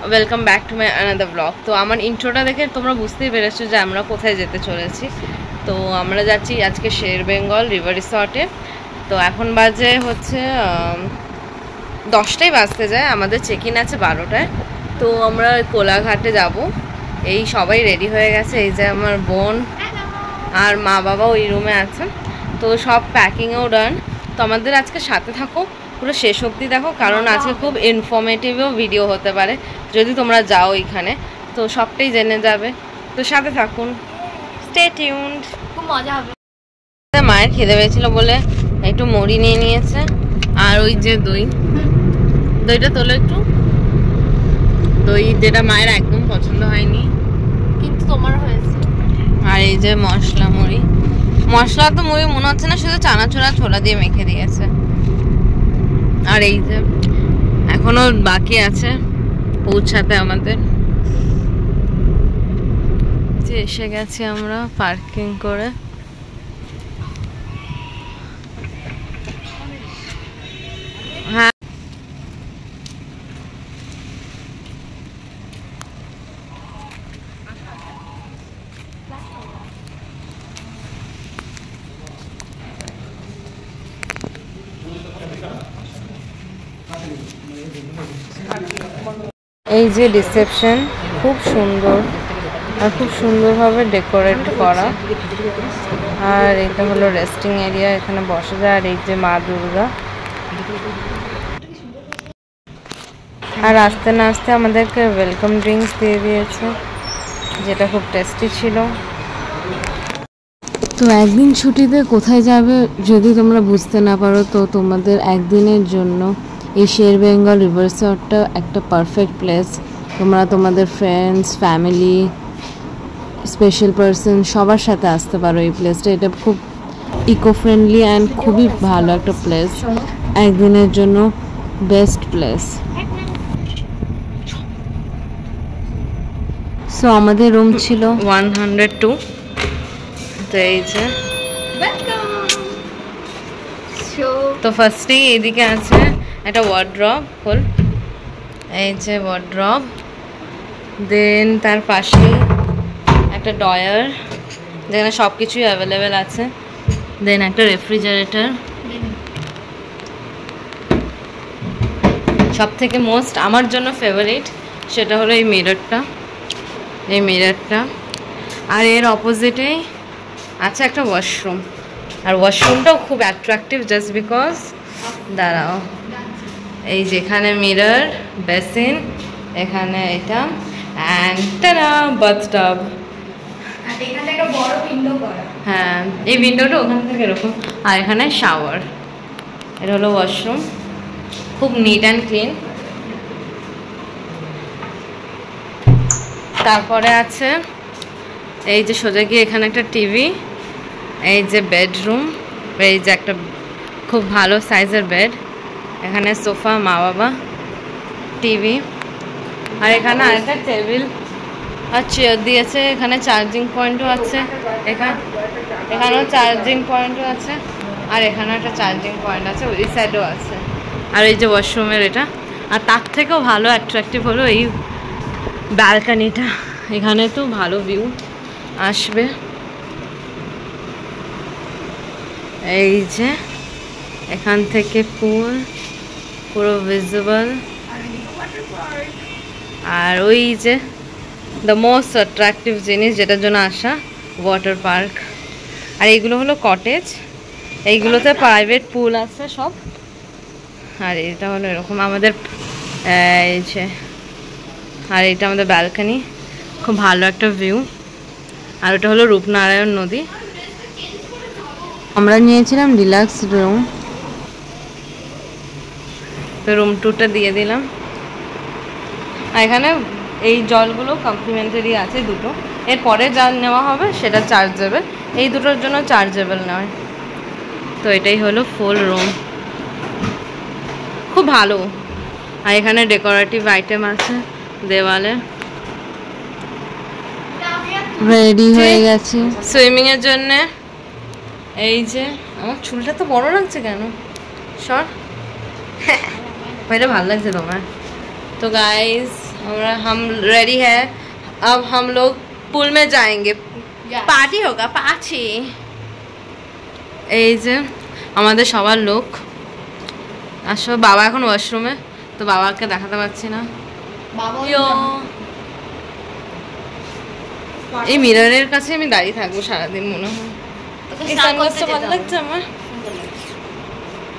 Welcome back to my another blog. তো আমার ইন্ট্রোটা দেখে তোমরা বুঝতেই পেরেছো যে আমরা কোথায় যেতে চলেছি। তো আমরা যাচ্ছি আজকে শের বেঙ্গল রিভার রিসর্টে। তো এখন বাজে হচ্ছে 10টাই বাজতে যায়, আমাদের চেক ইন আছে 12টায়। তো আমরা কোলাঘাটে যাব। এই সবাই রেডি হয়ে গেছে, এই যে আমার বোন আর মা বাবা ওই রুমে আছে। তো সব প্যাকিংও ডান। তো আমাদের আজকে সাথে থাকো, পুরো শেষ অবধি দেখো, কারণ আজকে খুব ইনফরমেটিভও ভিডিও হতে পারে যদি তোমরা যাও এখানে, তো সবটাই জেনে যাবে। তো সাথে থাকুন, স্টে টিউনড, খুব মজা হবে। মায়ের খিদে পেয়েছিল বলে একটু মুড়ি নিয়ে নিয়েছে, আর ওই যে দইটা তোলো একটু, দই যেটা মায়ের একদম পছন্দ হয়নি কিন্তু তোমার হয়েছে। আর এই যে মশলা তো মুড়ি মনে হচ্ছে না, শুধু চানাচুরা ছোলা দিয়ে মেখে দিয়েছে। আর এই যে এখনো বাকি আছে পৌঁছাতে আমাদের, যে এসে গেছি আমরা পার্কিং করে। হ্যাঁ, এই যে রিসেপশন খুব সুন্দর আর খুব সুন্দরভাবে ডেকোরেট করা। আর এটা হলো রেস্টিং এরিয়া, এখানে বসে যায়। আর এই যে মা দুর্গা। আর আস্তে না আস্তে আমাদেরকে ওয়েলকাম ড্রিঙ্কস দিয়ে দিয়েছে, যেটা খুব টেস্টি ছিল। তো একদিন ছুটিতে কোথায় যাবে যদি তোমরা বুঝতে না পারো, তো তোমাদের একদিনের জন্য এই শের বেঙ্গল রিভার রিসর্টটা একটা পারফেক্ট প্লেস। তোমরা তোমাদের ফ্রেন্ডস, ফ্যামিলি, স্পেশাল পারসন সবার সাথে আসতে পারো এই প্লেসটা। এটা খুব ইকো ফ্রেন্ডলি অ্যান্ড খুবই ভালো একটা প্লেস, একদিনের জন্য বেস্ট প্লেস। সো আমাদের রুম ছিল 102। তো এই যে তো ফার্স্টেই এইদিকে আছে একটা ওয়ার্ড্রব ফুল, এই যে ওয়ার্ড্রব। দেন তার পাশেই একটা ডয়ার যেখানে সব কিছুই অ্যাভেলেবেল আছে। দেন একটা রেফ্রিজারেটর। সব থেকে মোস্ট আমার জন্য ফেভারিট সেটা হলো এই মিররটা, আর এর অপোজিটেই আছে একটা ওয়াশরুম। আর ওয়াশরুমটাও খুব অ্যাট্রাকটিভ জাস্ট বিকজ, দাঁড়াও, এই যেখানে মিরর, বেসিন, এখানে এটা, অ্যান্ড টাটা বাথটাব। হ্যাঁ, এই উইন্ডোটা ওখান থেকে এরকম। আর এখানে শাওয়ার। এটা হলো ওয়াশরুম, খুব নিট অ্যান্ড ক্লিন। তারপরে আছে এই যে সোজা গিয়ে এখানে একটা টিভি, এই যে বেডরুম, এই যে একটা খুব ভালো সাইজের বেড, এখানে সোফা, মা বাবা, টিভি। আর এখানে আরেকটা টেবিল আর চেয়ার দিয়েছে। এখানে চার্জিং পয়েন্টও আছে, এখানেও চার্জিং পয়েন্টও আছে, আর এখানে একটা চার্জিং পয়েন্ট আছে, ওই সাইডেও আছে। আর এই যে ওয়াশরুমের এটা। আর তার থেকেও ভালো অ্যাট্রাকটিভ হলো এই ব্যালকানিটা, এখানে তো ভালো ভিউ আসবে। এই যে এখান থেকে পুল পুরো ভিজিবল। আর ওই যে দ্য মোস্ট অ্যাট্রাকটিভ জিনিস যেটার জন্য আসা, ওয়াটার পার্ক। আর এইগুলো হলো কটেজ, এইগুলোতে প্রাইভেট পুল আছে সব। আর এটা হলো এরকম আমাদের এই যে, আর এটা আমাদের ব্যালকানি, খুব ভালো একটা ভিউ। আর ওটা হলো রূপনারায়ণ নদী। আমরা নিয়েছিলাম ডিলাক্স রুম, তো রুম টুরটা দিয়ে দিলাম। আর এখানে এই জলগুলো কমপ্লিমেন্টারি আছে দুটো, এরপরে যা নেওয়া হবে সেটা চার্জেবল, এই দুটোর জন্য চার্জেবল নয়। তো এটাই হলো ফুল রুম, খুব ভালো। আর এখানে ডেকোরেটিভ আইটেম আছে দেওয়ালে। রেডি হয়ে গেছি সুইমিংয়ের জন্যে। এই যে আমার চুলটা তো বড় লাগছে কেন, সর, এটা ভালো লাগছে তোমার। তো গাইস हम रेडी है, अब हम लोग पुल में जाएंगे, पार्टी होगा, पार्टी। এই যে আমাদের সবার লোক। আসো, বাবা এখন ওয়াশরুমে, তো বাবাকে দেখাতে পারছি না। এই মিররের কাছে আমি দাঁড়িয়ে থাকবো সারাদিন মনে হয়। ভালো লাগছে আমার।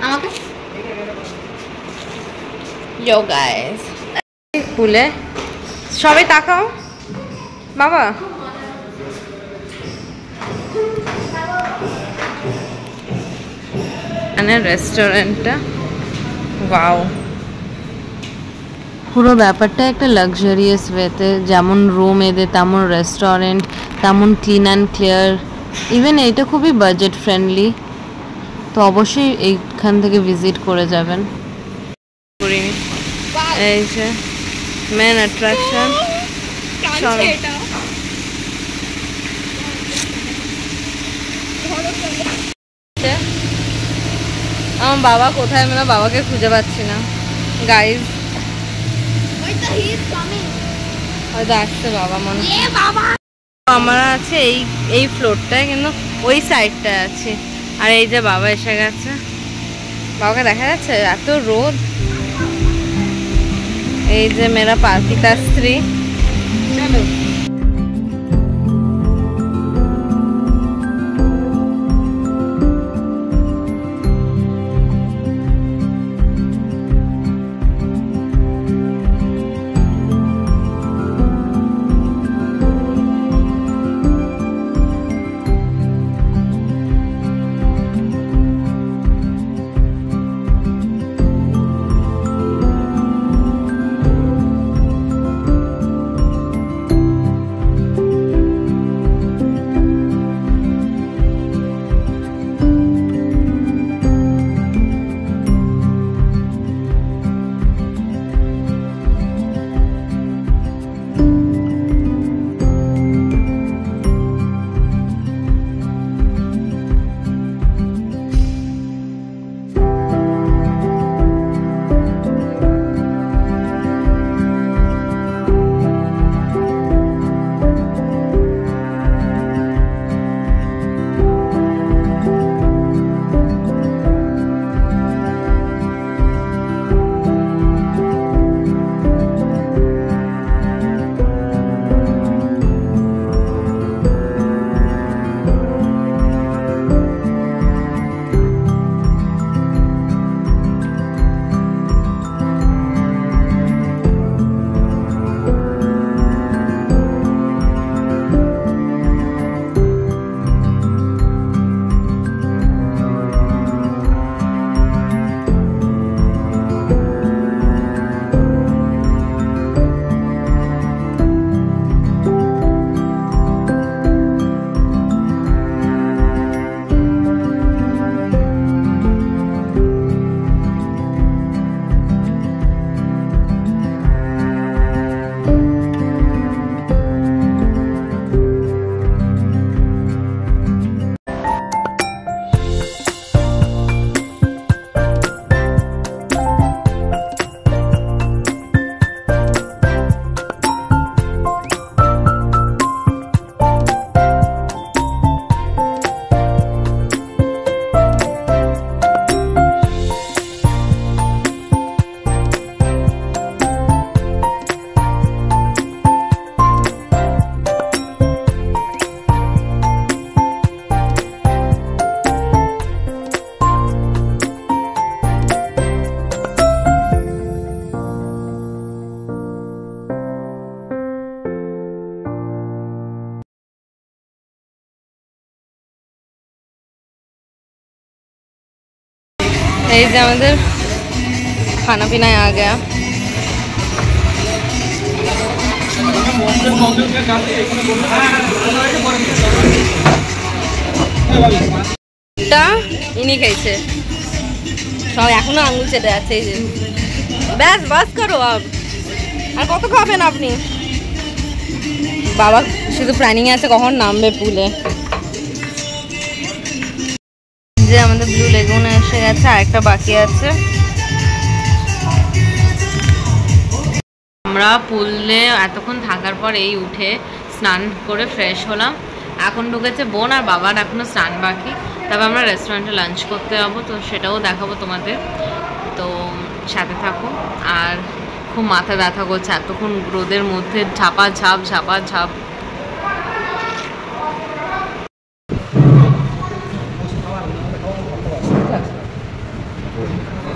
আমাকে Yo guys, পুলে সবাই তাকাও বাবা। এখানে রেস্টুরেন্টটা, ওয়াও, পুরো ব্যাপারটা একটা লাক্সারিয়াস ওয়েতে, যেমন রুম এদের তেমন রেস্টুরেন্ট, তেমন ক্লিন অ্যান্ড ক্লিয়ার। ইভেন এইটা খুবই বাজেট ফ্রেন্ডলি, তো অবশ্যই এইখান থেকে ভিজিট করে যাবেন। এই যে মেন অ্যাট্রাকশন। আমার বাবা কোথায়, মানে বাবাকে খুঁজে পাচ্ছি না গাইজ। হয়তো আসছে বাবা মনে হয়। আমরা আছে এই ফ্লোরটায়, কিন্তু ওই সাইডটায় আছে। আর এই যে বাবা এসে গেছে, বাবাকে দেখা যাচ্ছে, এত রোদ। এই যে মেরা পিতাশ্রী। এই যে আমাদের खाना पीना आ गया। ইনি খাইছে সব, এখনো আঙুল চেটে আছে। এই যে ব্যাস বাস করো, আর কত খাবেন আপনি? বাবা শুধু প্ল্যানিং আছে কখন নামবে পুলে। যে আমাদের ব্লু লেগুন এসে গেছে, আরেকটা বাকি আছে। আমরা পুলে এতক্ষণ থাকার পর এই উঠে স্নান করে ফ্রেশ হলাম। এখন ঢুকেছে বোন আর বাবার এখনও স্নান বাকি। তবে আমরা রেস্টুরেন্টে লাঞ্চ করতে যাবো, তো সেটাও দেখাবো তোমাদের, তো সাথে থাকো। আর খুব মাথা ব্যথা করছে এতক্ষণ রোদের মধ্যে ঝাপা ঝাপ।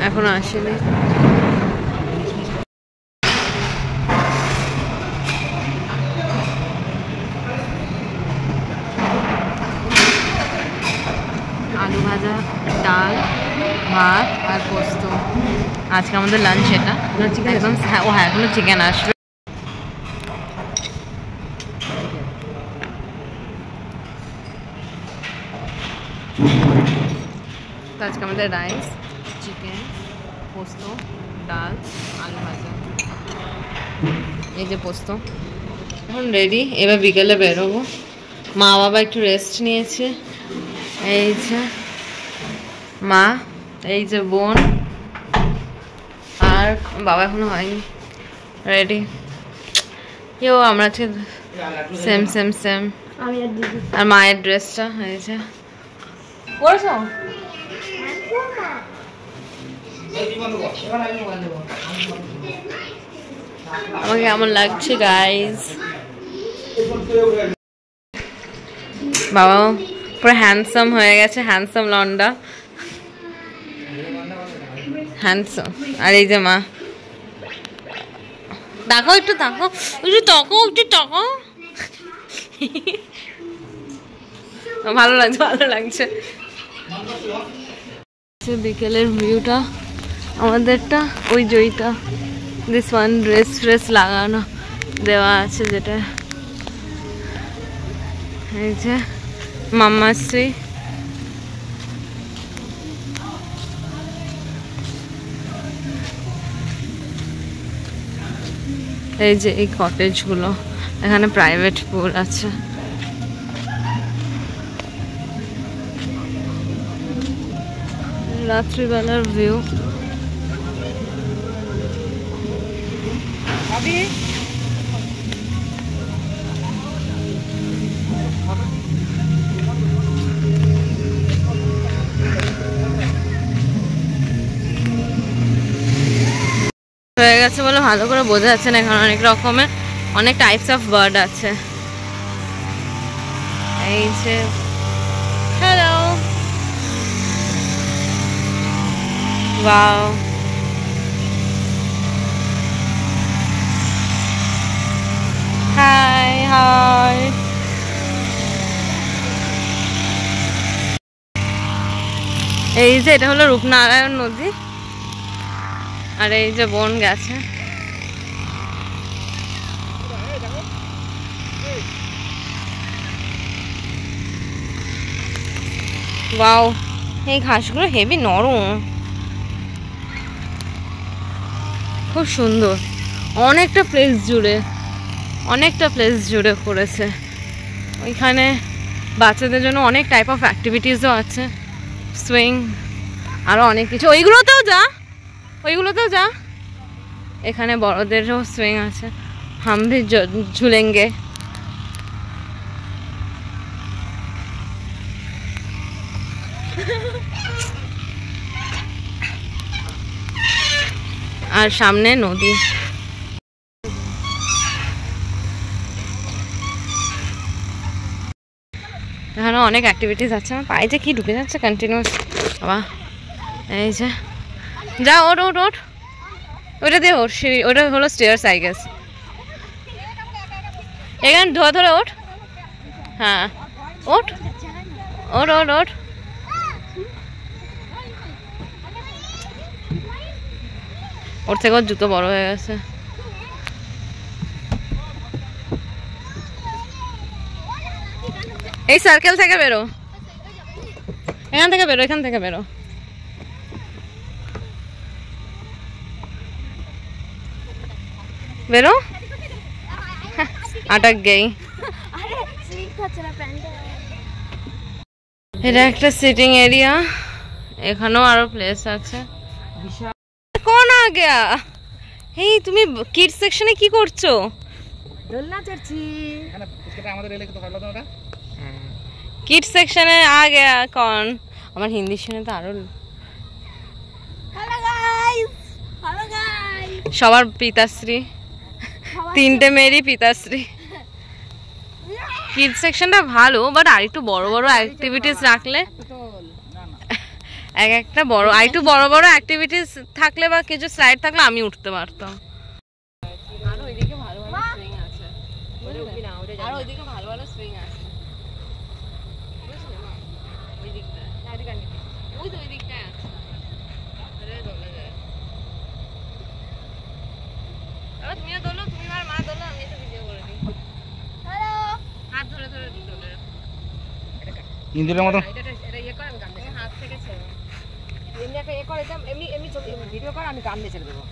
এখনো আসেনি। আলু ভাজা, ডাল, ভাত আর পোস্ত আজকে আমাদের লাঞ্চ। এটা একদম হ্যাঁ এখনো চিকেন আসবে। তো আজকে আমাদের রাইস, চিকেন, পোস্ত, ডাল, আলু ভাজা। এই যে পোস্ত এখন রেডি। এবার বিকেলে বেরোবো। মা বাবা একটু রেস্ট নিয়েছে। এই যে মা, এই যে বোন, আর বাবা এখনো হয়নি রেডি। কেউ আমরা সেম আর মায়ের ড্রেসটা হয়েছে করেছ। আমাকে কেমন লাগছে গাইজ? বাবা পুরো হ্যান্ডসাম হয়ে গেছে, হ্যান্ডসাম লন্ডা, হ্যান্ডসাম। আর এই যে মা, তাকাও একটু, তাকাও ভালো লাগছে। বিকেলের ভিউটা আমাদেরটা, ওই জয়টা দিস ওয়ান ড্রেস লাগানো দেওয়া আছে, যেটা এই যে মাম্মাশ্রী। এই যে এই কটেজগুলো, এখানে প্রাইভেট পুল আছে। রাত্রিবেলার ভিউ। হয়ে গেছে বলে ভালো করে বোঝা যাচ্ছে না, এখানে অনেক রকমের অনেক টাইপস অফ বার্ড আছে। এই যে হ্যালো, ওয়াও, হাই হাই। এই যে এটা হলো রূপনারায়ণ নদী, আর এই যে বোন গেছে। ওয়াও, এই ঘাসগুলো হেভি নরম, খুব সুন্দর। অনেকটা প্লেস জুড়ে করেছে। ওইখানে বাচ্চাদের জন্য অনেক টাইপ অফ অ্যাক্টিভিটিসও আছে, সুইং, আরও অনেক কিছু। ওইগুলোতেও যা। এখানে বড়দেরও সুইং আছে, হাম ভি ঝুলেঙ্গে। আর সামনে নদী। এখানে অনেক অ্যাক্টিভিটিস আছে। আমার পায়ে যে কি ঢুকে যাচ্ছে কন্টিনিউয়াস। বাবা এই যে যা, ওঠ ওটা দিয়ে ওঠ, সিঁড়ি, ওটা হলো স্টেয়ার্স আই গেস। এখানে ধরে ওঠ, হ্যাঁ ওঠ। ওর থেকে ওর জুতো বড় হয়ে গেছে। এই সার্কেল থেকে বেরো, এখান থেকে বেরো। বেরো, আটক গেই। এটা একটা সিটিং এরিয়া, এখানেও আরো প্লেস আছে। कौन आ गया? এই তুমি কিডস সেকশনে কি করছো? দোলনা চড়ছি। এখানে পুচকাটা আমাদের এলে কত ভালো লাগতো না? কিডস সেকশনে आ गया कौन? আমার হিন্দি শুনে তো আরো হ্যালো গাইস, হ্যালো গাইস। সবার পিতাশ্রী, তিনটে মেয়েরই পিতাশ্রী। কিডস সেকশনটা ভালো, বাট আর একটু বড় বড় অ্যাক্টিভিটিস রাখলে, এক একটা বড় আর একটু বড় বড় অ্যাক্টিভিটিস থাকলে বা কিছু স্লাইড থাকলে আমি উঠতে পারতাম। আর ওইদিকে ভালো ভালো সুইং আছে, আর ওইদিকে ভালো ভালো সুইং আছে। ওই দিকটা, ওই তো ওই দিকটায় আছে। তুমিও দোলো, তুমি আর মা দোলো, আমি একটা ভিডিও করে দিই। হ্যালো। হাত ধরে ধরে দোলে। ইন্দুরের মতো এটা ইয়ে করে আমি গান তুমি হাত থেকে ছেড়ে। এমনি একটা ইয়ে করে এমনি এমনি ভিডিও করে আমি গান দিয়ে ছেড়ে দেবো।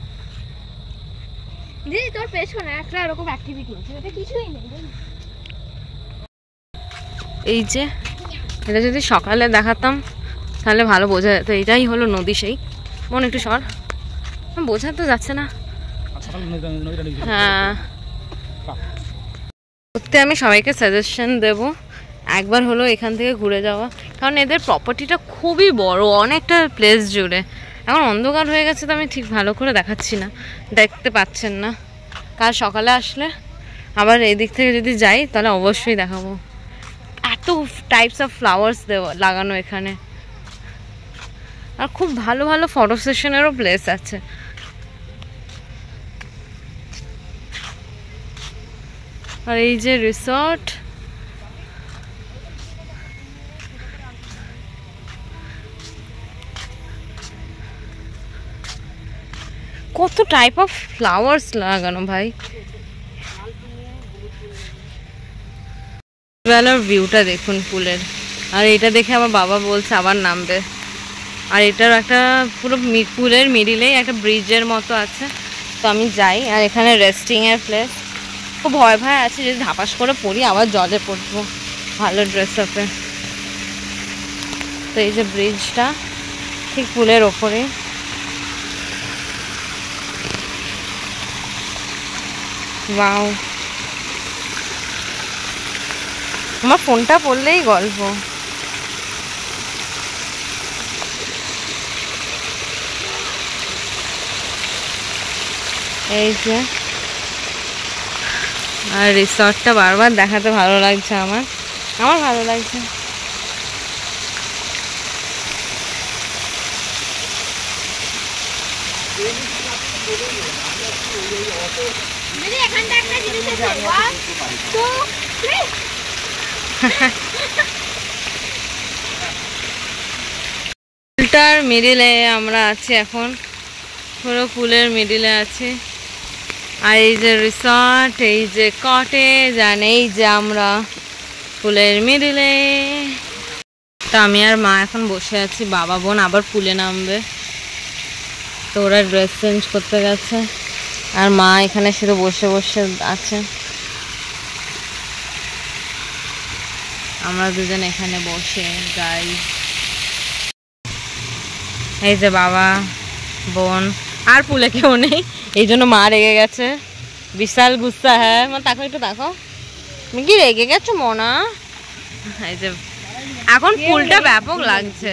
দিদি তোর পেছনে একটা এরকম অ্যাক্টিভিটি আছে, এটা কিছুই নেই। এই যে এটা যদি সকালে দেখাতাম তাহলে ভালো বোঝা যেত। এটাই হলো নদী। সেই মন একটু সর, বোঝা তো যাচ্ছে না। হ্যাঁ, করতে আমি সবাইকে সাজেশন দেব একবার হলো এখান থেকে ঘুরে যাওয়া, কারণ এদের প্রপার্টিটা খুবই বড়, অনেকটা প্লেস জুড়ে। এখন অন্ধকার হয়ে গেছে তো আমি ঠিক ভালো করে দেখাচ্ছি না, দেখতে পাচ্ছেন না। কাল সকালে আসলে আবার এই দিক থেকে যদি যাই তাহলে অবশ্যই দেখাবো। এত টাইপস অফ ফ্লাওয়ার্স দেওয়া লাগানো এখানে, আর খুব ভালো ভালো ফটো সেশনেরও প্লেস আছে। আর এই যে রিসর্ট, কত টাইপ অফ ফ্লাওয়ার্স লাগানো ভাই। বেলার ভিউটা দেখুন পুলের, আর এটা দেখে আমার বাবা বলছে আবার নামবে। আর এটার একটা পুরো পুলের মিডিলেই একটা ব্রিজের মতো আছে, তো আমি যাই। আর এখানে রেস্টিংয়ের প্লেস। খুব ভয় ভয় আছে যদি ধাপাস করে পড়ি আবার জলে পড়বো ভালো ড্রেস আপে। তো এই যে ব্রিজটা ঠিক পুলের ওপরে। ওয়াও, আমার ফোনটা পড়লেই গল্প। এই যে, আর রিসর্টটা বারবার দেখাতে ভালো লাগছে আমার ভালো লাগছে। দিদি এখানটা একটা জিনিস আছে, 1 2 3। পুলটার মিডিলে আমরা আছি এখন, পুরো পুলের মিডিলে আছি। আর এই যে রিসর্ট, এই যে কটেজ, আর এই যে আমরা পুলের মিডিলে। তো আমি আর মা এখন বসে আছি, বাবা বোন আবার পুলে নামবে, তো ওরা ড্রেস চেঞ্জ করতে গেছে। আর মা এখানে শুধু বসে বসে আছে, আমরা দুজন এখানে বসে গাই। এই যে বাবা বোন, আর পুলে কেউ নেই, এই জন্য মা রেগে গেছে, বিশাল গুসা। হ্যাঁ মা তাকে একটু দেখো, তুমি কি রেগে গেছো মোনা? এই যে এখন পুলটা ব্যাপক লাগছে।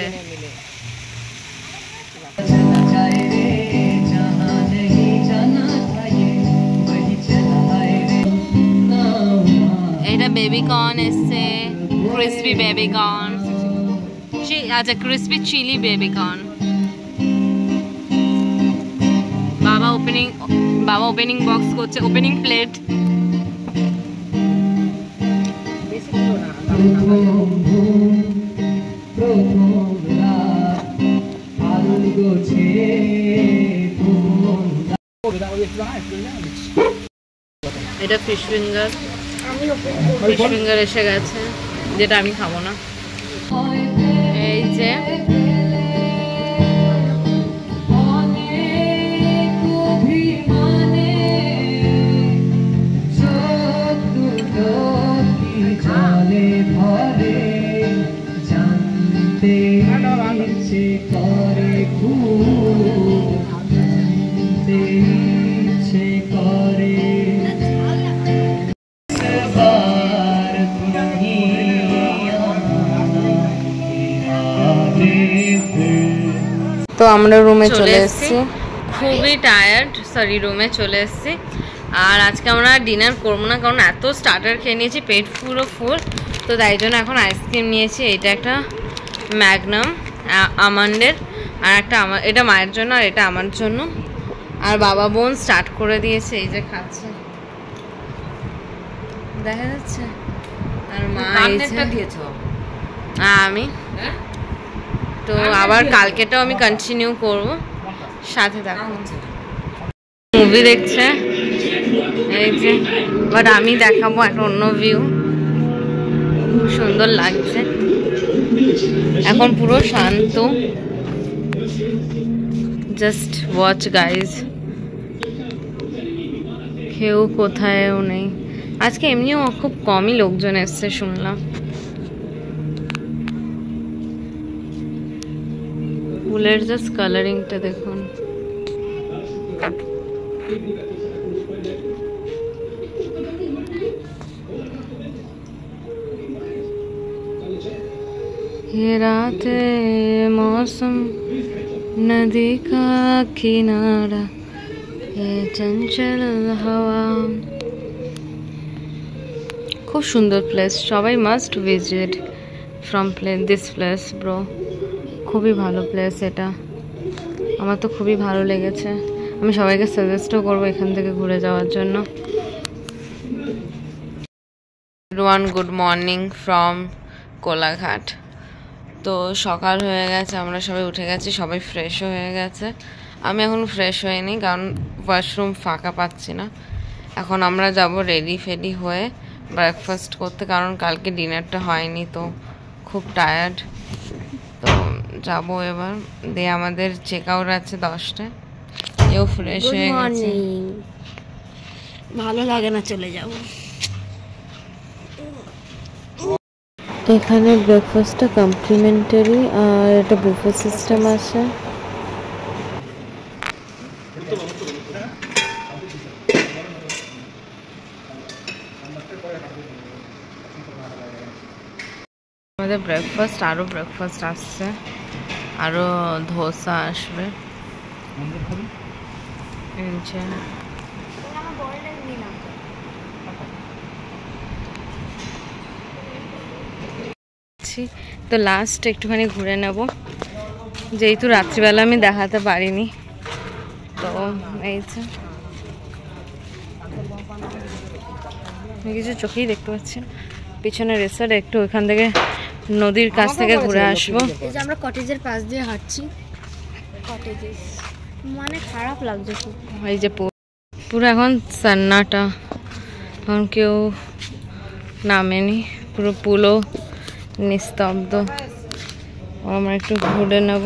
এটা বেবি কর্ন এসছে, ক্রিসপি বেবি কর্ন, আচ্ছা ক্রিসপি চিলি বেবি কর্ন। বাবা ওপেনিং বক্স করছে, ওপেনিং প্লেট। এটা ফিশ ফিঙ্গার, এসে গেছে, যেটা আমি খাবো না। এই যে আমরা রুমে চলে এসেছি, খুবই টায়ার্ড, সরি রুমে চলে এসেছি। আর আজকে আমরা ডিনার করবো না, কারণ এত স্টার্টার খেয়ে নিয়েছি, পেট পুরো ফুল। তো তাই জন্য এখন আইসক্রিম নিয়েছি। এটা একটা ম্যাগনাম আমন্ডের, আর একটা এটা মায়ের জন্য আর এটা আমার জন্য। আর বাবা বোন স্টার্ট করে দিয়েছে, এই যে খাচ্ছে, দেখা যাচ্ছে। আর মা দিয়েছো, আমি তো আবার কালকেটাও আমি কন্টিনিউ করবো, সাথে দেখো। মুভি দেখছে এই যে, বাট আমি দেখাবো একটা অন্য ভিউ, খুব সুন্দর লাগছে। এখন পুরো শান্ত, জাস্ট ওয়াচ গাইজ। কেউ কোথায়ও নেই আজকে, এমনিও খুব কমই লোকজন এসছে শুনলাম। ফুলের জাস্ট কালারিংটা দেখুন। ये रात मौसम नदी का किनारा, ये चंचल हवा। খুব সুন্দর প্লেস, সবাই must visit from this place bro. খুবই ভালো প্লেস এটা, আমার তো খুবই ভালো লেগেছে। আমি সবাইকে সাজেস্টও করবো এখান থেকে ঘুরে যাওয়ার জন্য। Everyone, good morning from Kolaghat. তো সকাল হয়ে গেছে, আমরা সবাই উঠে গেছি, সবাই ফ্রেশও হয়ে গেছে। আমি এখন ফ্রেশ হইনি, কারণ ওয়াশরুম ফাঁকা পাচ্ছি না। এখন আমরা যাব রেডি ফেডি হয়ে ব্রেকফাস্ট করতে, কারণ কালকে ডিনারটা হয়নি, তো খুব টায়ার্ড। তো যাবো এবার, দিয়ে আমাদের চেক আউট আছে 10টায়। এও ফ্রেশ হয়ে গেছে, ভালো লাগে না, চলে যাব। এখানে ব্রেকফাস্টটা কমপ্লিমেন্টারি, আর এটা বুফে সিস্টেম আছে। আমাদের ব্রেকফাস্ট, আরও ব্রেকফাস্ট আসছে, আরও ধোসা আসবে। তো লাস্ট একটুখানি ঘুরে নেব, যেহেতু রাত্রিবেলা আমি দেখাতে পারিনি। তো এই যে কিছু চোখেই দেখতে পাচ্ছি, পিছনে রিসর্ট, একটু ওইখান থেকে নদীর কাছ থেকে ঘুরে আসবো। এই যে আমরা কটেজের পাশ দিয়ে হাঁটছি, কটেজে মানে খারাপ লাগছে খুব। এই যে পুরো এখন সান্নাটা, এখন কেউ নামেনি, পুরো পুলও নিস্তব্ধ। আমরা একটু ঘুরে নেব।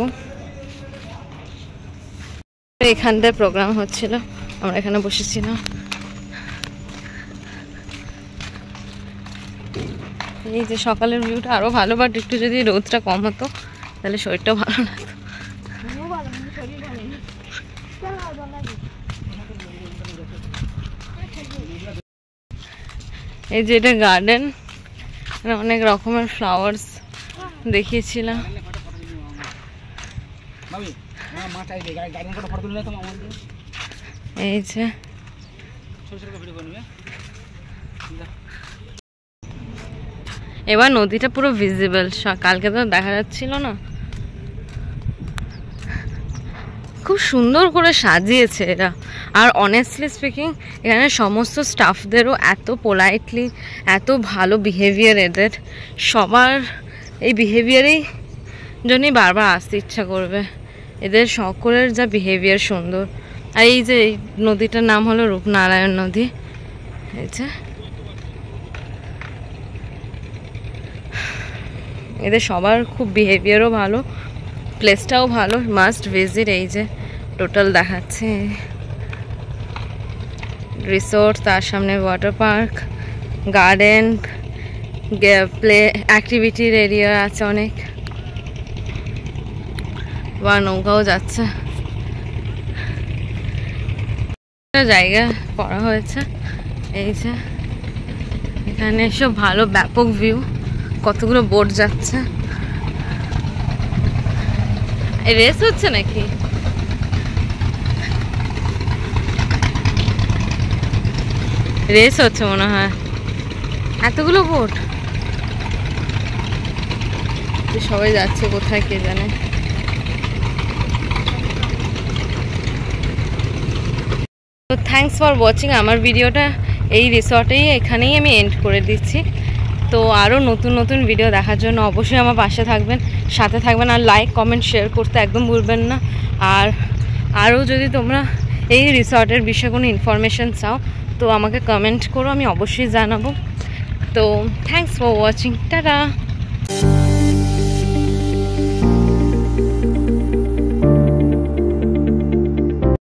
এখানটায় প্রোগ্রাম হচ্ছিল, আমরা এখানে বসেছিলাম। এই যে সকালের ভিউটা আরো ভালো, বাট একটু যদি রোদটা কম হতো তাহলে শরীরটাও ভালো লাগতো। এই যে এটা গার্ডেন, অনেক রকমের ফ্লাওয়ার্স দেখিয়েছিলাম। এই যে এবার নদীটা পুরো ভিজিবল, কালকে তো দেখা যাচ্ছিল না। খুব সুন্দর করে সাজিয়েছে এরা। আর অনেস্টলি স্পিকিং, এখানে সমস্ত স্টাফদেরও এত পোলাইটলি, এত ভালো বিহেভিয়ার এদের সবার। এই বিহেভিয়ারেই জন্যই বারবার আসতে ইচ্ছা করবে, এদের সকলের যা বিহেভিয়ার সুন্দর। আর এই যে এই নদীটার নাম হলো রূপনারায়ণ নদী। এই যে এদের সবার খুব বিহেভিয়ারও ভালো, প্লেসটাও ভালো, মাস্ট ভিজিট। এই যে টোটাল দেখাচ্ছে রিসোর্ট, তার সামনে ওয়াটার পার্ক, গার্ডেন, প্লে অ্যাক্টিভিটির এরিয়া আছে অনেক, বা নৌকাও যাচ্ছে। জায়গা করা হয়েছে। এই যে এখানে সব ভালো ব্যাপক ভিউ, কতগুলো বোট যাচ্ছে। রেস হচ্ছে নাকি? রেস হচ্ছে মনে হয়, এতগুলো বোট। সবাই যাচ্ছে কোথায় কে জানে। তো থ্যাঙ্কস ফর ওয়াচিং। আমার ভিডিওটা এই রিসর্টেই এখানেই আমি এন্ড করে দিচ্ছি। তো আরও নতুন নতুন ভিডিও দেখার জন্য অবশ্যই আমার পাশে থাকবেন, সাথে থাকবেন, আর লাইক কমেন্ট শেয়ার করতে একদম ভুলবেন না। আর আরও যদি তোমরা এই রিসর্টের বিষয়ে কোনো ইনফরমেশান চাও তো আমাকে কমেন্ট করো, আমি অবশ্যই জানাবো। তো থ্যাঙ্কস ফর ওয়াচিং, টাটা।